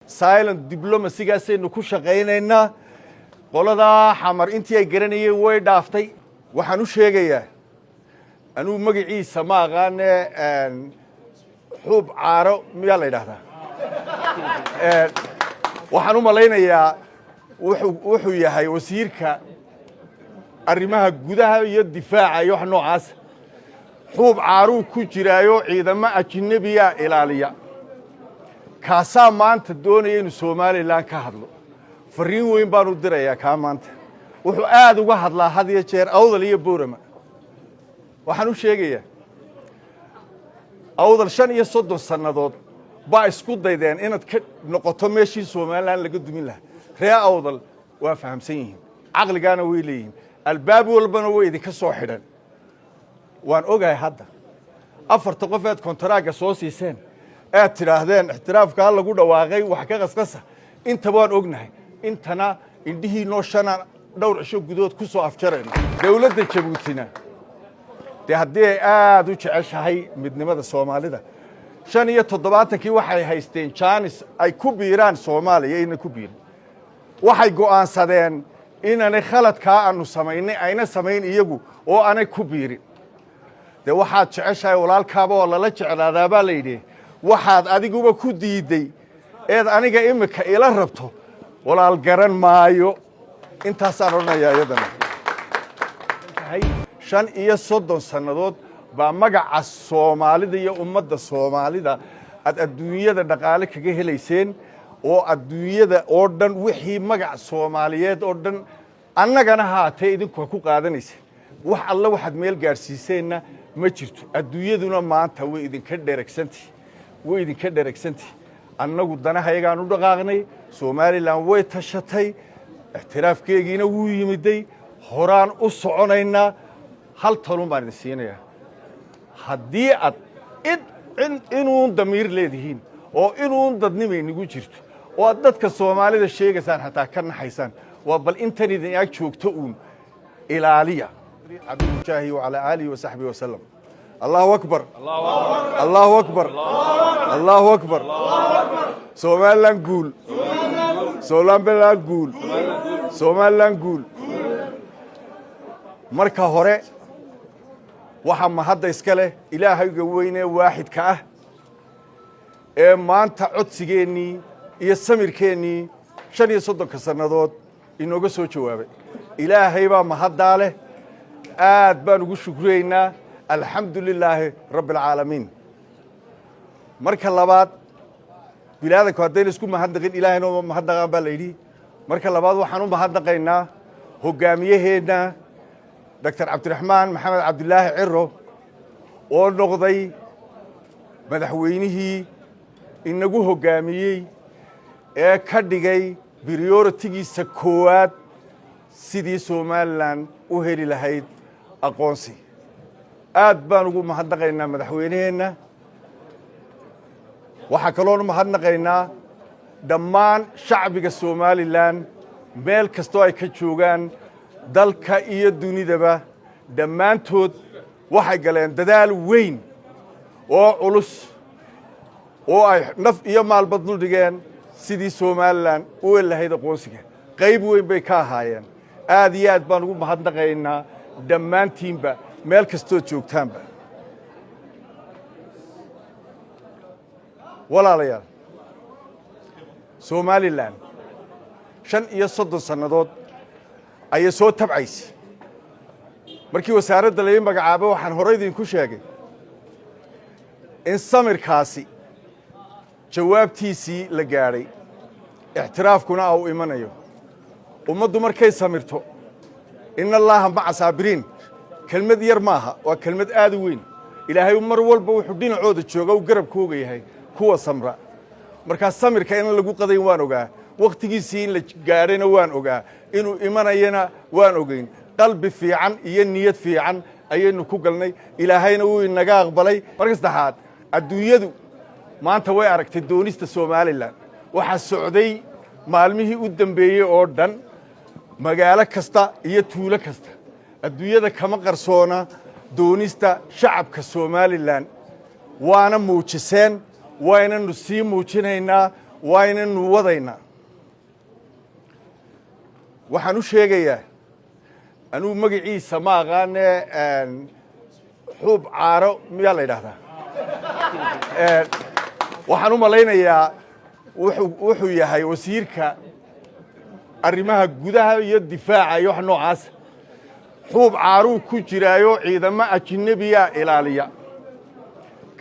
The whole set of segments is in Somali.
silent diplomacy gaasaynu ku shaqaynaynaa qolada xamar intii ay garanayeen way dhaaftay waxaan u sheegayaa anuu magaciisa ma aqaane xuub caaro miyaa la yidhaahdaa waxaan u malaynayaa wuxuu yahay wasiirka arrimaha gudaha iyo difaaca iyo wax noocaas xuub caaruu ku jiraayo ciidamo ajnabiya ilaaliya kaasaa maanta doonaya inuu Soomaaliland ka hadlo fariin weyn baan u dirayaa ka maanta wuxuu aad uga hadlaa had iyo jeer awdal iyo boorama waxaan u sheegayaa awdal 35 sanadood baa isku daydeen inaad ka noqoto meeshii Soomaaliland laga dumin lahaa ree awdal waa fahamsan yihiin aqligaana way leeyihiin albaab walbana way idinka soo xidhan waan ogahay hadda afarta qofeed kontaraaga soo siiseen aad tiraahdeen ixtiraafka lagu dhawaaqay wax ka qasqasa inta waan ognahay intana indhihii noo shana dhowr cisho gudood ku soo afjareen dawladda Jabuutina haddii aad u jeceshahay midnimada Soomaalida 75kii waxay haysteen Jaanis ay ku biiraan Soomaaliya inay ku biiraan waxay go'aansadeen inaan khaladka aanu samaynay ayna samayn iyagu oo aanay ku biirin waxaad jeceshahay walaalkaaba oo lala jeclaadaa baa la yidhi waxaad adiguba ku diiday eed aniga imika ila rabto walaal garan maayo intaasaan oranayaa iyadana 35 sanadood baa magaca Soomaalida iyo ummadda Soomaalida adduunyada dhaqaale kaga helayseen oo adduunyada oo dhan wixii magac Soomaaliyeed oo dhan annagana haatay idinku ku qaadanaysa wax alla waxaad meel gaarsiisayna ma jirto adduunyaduna maanta way idinka dheregsantii annagu danahayagaan u dhaqaaqnay Soomaaliland way tashatay ixtiraafkeegiina wuu yimiday horaan u soconaynaa hal talun baan idin siinayaa haddii aad inuu damiir leedihiin oo inuu dadnimo inagu jirto oo aad dadka Soomaalida sheegaysaan xataa ka naxaysaan waa bal intan idin ag joogto uun ilaaliya abdullah wa ala alihi wa sahbihi wa sallam Allahu akbar Allahu akbar Allahu akbar Somaliland guul Somaliland guul marka hore waxa ma hadda iska leh ilaahayga weyne waaxidka ah ee maanta codsigeennii iyo samirkeennii 35 sanadood inooga soo jawaabay ilaahay baa mahadda leh aad baan ugu shukriyeynaa alxamdulilaahi rabbil caalamiin marka labaad bilaadanku hadday isku mahadnaqin ilaahayna mahadnaqan baa la yidhi marka labaad waxaan u mahadnaqaynaa hogaamiyaheena Dr. Abdurrahman Maxamed Cabdulaahi Ciro oo noqday madaxweynihii inagu hogaamiyey ee ka dhigay priority-giisa koowaad sidii Somaliland u heli lahayd aqoonsi aad baan ugu mahadnaqaynaa madaxweynaheena waxa kale oo mahadnaqaynaa dhammaan shacbiga Somaliland meel kasto ay ka joogaan dalka iyo dunidaba dhammaantood waxay galeen dadaal weyn oo culus oo ay naf iyo maalba dul dhigeen sidii Somaliland u helahayd aqoonsiga qayb weyn bay ka ahaayeen aad iyo aad baan ugu mahadnaqaynaa dhammaantiinba meel kastoo joogtaanba walaalayaal Somaliland 35 sanadood ayay soo tabcaysay markii wasaaradda la magacaabo waxaan hore idinku sheegay in samirkaasi jawaabtiisii la gaaray ixtiraafkuna uu imanayo ummaddu markay samirto inna allaha ma'a saabiriin kelmad yar maaha waa kelmad aad u weyn ilaahay mar walba wuxuu dhinacooda jooga uu garabkooga yahay kuwa samra marka samirka in lagu qadayn waan ogaa waqtigiisii in la gaarayna waan ogaa inuu imanayana waan ogeyn qalbi fiican iyo niyad fiican ayaynu ku galnay ilaahayna wuu inaga aqbalay marka saddexaad adduunyadu maanta way aragtay doonista Somaliland waxa socday maalmihii u dambeeyay oo dhan magaalo kasta iyo tuulo kasta adduunyada kama qarsoona doonista shacabka Somaliland waana muujiseen waynanu sii muujinaynaa waynanu wadaynaa waxaan u sheegayaa anuu magaciisa ma aqaane xuub caaro miyaa la yidhaahdaa waxaan u malaynayaa wuxuu yahay wasiirka arrimaha gudaha iyo difaaca iyo wax noocaas xuub caaruu ku jiraayo ciidamo ajnabiya ilaaliya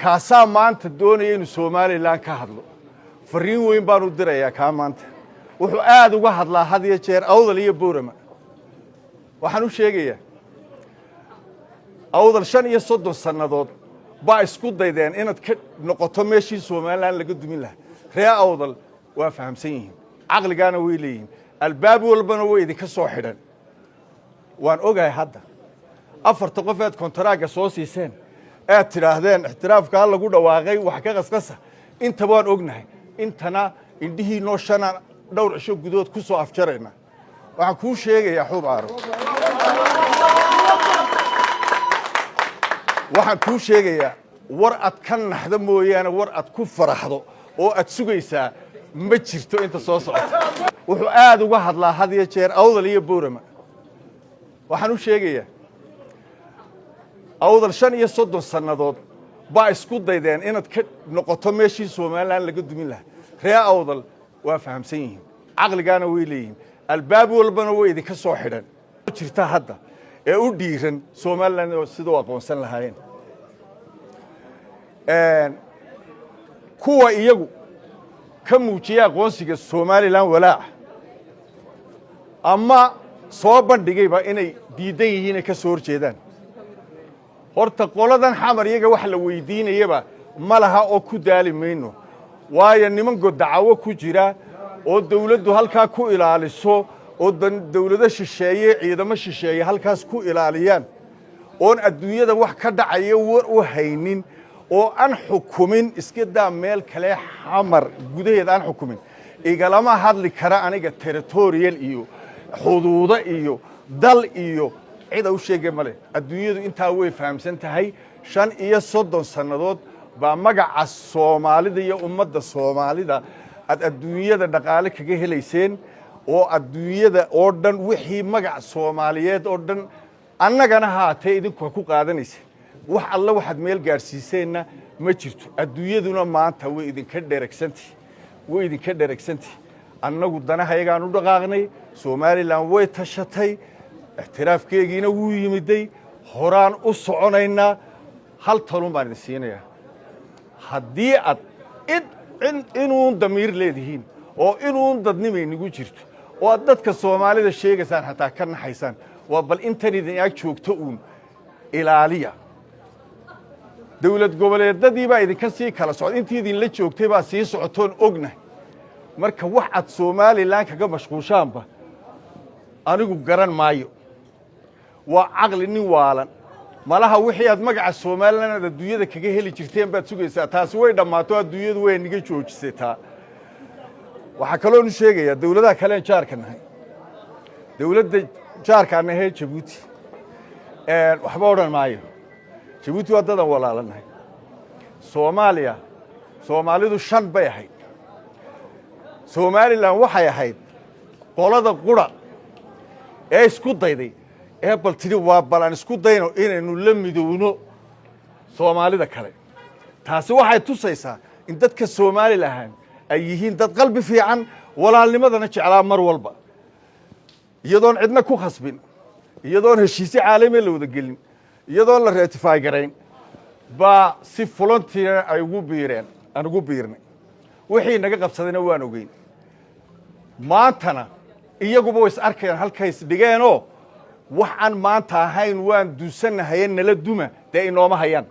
kaasaa maanta doonaya inuu Soomaaliland ka hadlo fariin weyn baan u dirayaa ka maanta wuxuu aad uga hadlaa had iyo jeer awdal iyo boorama waxaan u sheegayaa awdal 35 sannadood baa isku daydeen inaad ka noqoto meeshii Soomaaliland laga dumin lahaa reer awdal waa fahamsan yihiin aqligaana way leeyihiin albaab walbana way idinka soo xidhan waan ogahay hadda afarta qof ee kontaraaga soo siiseen ee tiraahdeen ixtiraafka lagu dhawaaqay wax ka qasqasa inta waan ognahay intana indhihii noo shana dhowr cisho gudood ku soo afjarayna waxaan kuu sheegayaa xuub caaro waxaan kuu sheegayaa war ad ka naxda mooyaane war ad ku faraxdo oo ad sugaysaa ma jirto inta soo socota wuxuu aad uga hadlaa had iyo jeer awdal iyo boorama waxaan u sheegayaa awdal 35 sannadood baa isku daydeen inaad ka noqoto meeshii Soomaaliland laga dumin lahaa reer awdal waa fahamsan yihiin aqligaana way leeyihiin albaab walbana way idinka soo xidhan jirta hadda ee u dhiiran Soomaaliland sidoo aqoonsan lahaayeen kuwa iyagu ka muujiya aqoonsiga Soomaaliland walaac ama soo bandhigayba inay diidan yihiin ka soo horjeedaan horta qoladan xamar iyaga wax la weydiinayaba malaha oo ku daalimayno waayo niman godacawo ku jira oo dawladdu halka ku ilaaliso oo dawladda shisheeye ciidamo shisheeye halkaas ku ilaaliyaan oo adduunyada wax ka dhacaya war u haynin oo aan xukumin iska daa meel kale xamar gudaheeda aan xukumin igalama hadli kara aniga territorial iyo xuduuda iyo dal iyo cida u sheegay male adduunyadu intaa way fahamsan tahay 35 sannadood baa magaca Soomaalida iyo ummadda Soomaalida adduunyada dhaqaale kaga helayseen oo adduunyada oo dhan wixii magac Soomaaliyeed oo dhan annagana haatay idinku ku qaadanaysa wax alla waxaad meel gaarsiiseenna ma jirto adduunyaduna maanta way idinka dheregsantii annagu danahayagaan u dhaqaaqnay Soomaaliland way tashatay ixtiraafkeegiina wuu yimiday horaan u soconaynaa hal talun baan idin siinayaa haddii aad inuun damiir leedihiin oo inuun dadnimaynigu jirto oo aad dadka Soomaalida sheegaysaan xataa ka naxaysaan waa bal intan idin ag joogto uun ilaaliya dawlad goboleedadii baa idinka sii kala socday intii idin la joogtay baa sii socotoon ognahay marka wax aad Soomaaliland kaga mashquushaanba anigu garan maayo waa aqli nin waalan malaha wixii aad magaca Soomaaliland adduunyada kaga heli jirteen baad sugaysaa taasi way dhamaato adduunyadu way niga joojisay waxa kale oo sheegaya dawladaha kale jaarka nahay dawladda jaarka nahay Djibouti waxba oran maayo Djibouti waa dad walaalanahay Soomaalidu 5 bay ahayd Soomaaliland waxay ahayd qolada qura ee isku dayday bal tiri waa balan isku dayno inaynu la midowno Soomaalida kale taasi waxay tusaysaa in dadka Soomaaliland ay yihiin dad qalbi fiican walaalnimadana jeclaa mar walba iyadoon cidna ku khasbin iyadoon heshiisyo caalami la wada gelin iyadoon la ratify garayn baa si volunteer ay ugu biirnay wixii naga qabsadayna waan ogeyn maantana iyaguba way is arkayaan halkaas dhigeenoo waxaan maanta ahayn waan duusanahay nala duma de inooma hayaan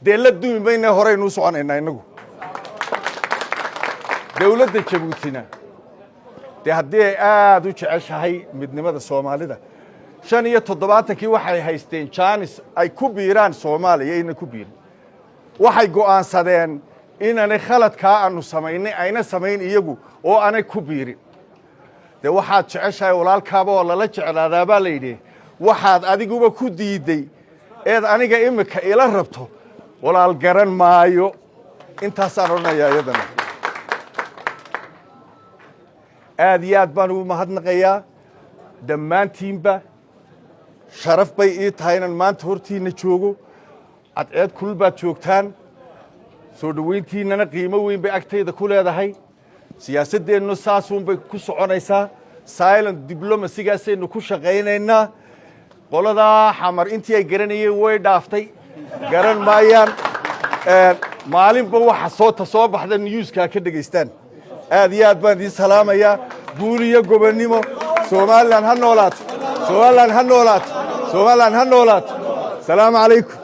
de la dumi mayna horey noo soconaynaa inagu dawladda Djibouti de haddii aad u jeceshahay midnimada Soomaalida 75kii waxay haysteen Jaanis ay ku biiraan Soomaaliya inay ku biiraan waxay go'aansadeen inaan khaladka aanu samaynay ayna samayn iyagu oo aanay ku biirin de waxaad jeceshahay walaalkaaba oo lala jeclaadaa baa la yidhi waxaad adiguba ku diiday eed aniga imika ila rabto walaal garan maayo intaasaan oranayaa iyadana aad iyo aad baan ugu mahadnaqayaa dhammaantiinba sharaf bay ii tahay inaan maanta hortiinna joogo cadceed kulul baad joogtaan soo dhowayntiinnana qiimo weyn bay agtayda ku leedahay siyaasaddeennu saasuunbay ku soconaysaa silent diblomacygaasaynu ku shaqaynaynaa qoladaa xamar intii ay garanayeen way dhaaftay garan maayaan maalinba waxa soo baxda newskaa ka dhegaystaan aad iyo aad baan idiin salaamayaa guul iyo gobonnimo somalilan ha noolaato somalilan ha noolaato somalilan ha noolaato asalaamu calaykum